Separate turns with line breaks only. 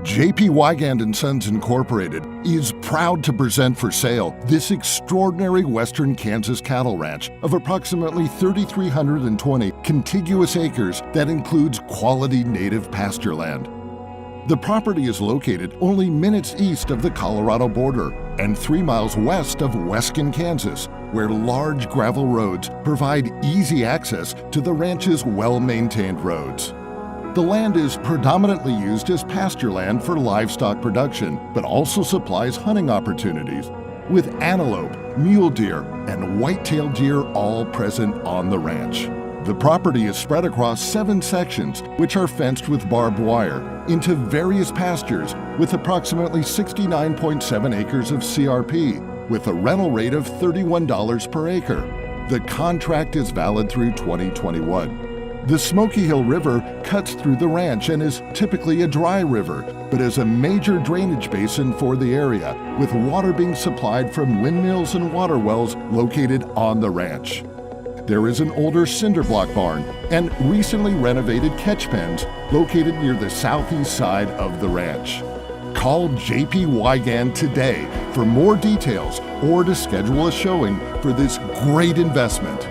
J.P. Weigand & Sons Incorporated is proud to present for sale this extraordinary western Kansas cattle ranch of approximately 3,320 contiguous acres that includes quality native pasture land. The property is located only minutes east of the Colorado border and 3 miles west of Weskan, Kansas, where large gravel roads provide easy access to the ranch's well-maintained roads. The land is predominantly used as pasture land for livestock production, but also supplies hunting opportunities, with antelope, mule deer, and whitetail deer all present on the ranch. The property is spread across 7 sections, which are fenced with barbed wire, into various pastures with approximately 69.7 acres of CRP, with a rental rate of $31 per acre. The contract is valid through 2021. The Smoky Hill River cuts through the ranch and is typically a dry river, but is a major drainage basin for the area, with water being supplied from windmills and water wells located on the ranch. There is an older cinder block barn and recently renovated catch pens located near the southeast side of the ranch. Call J.P. Weigand today for more details or to schedule a showing for this great investment.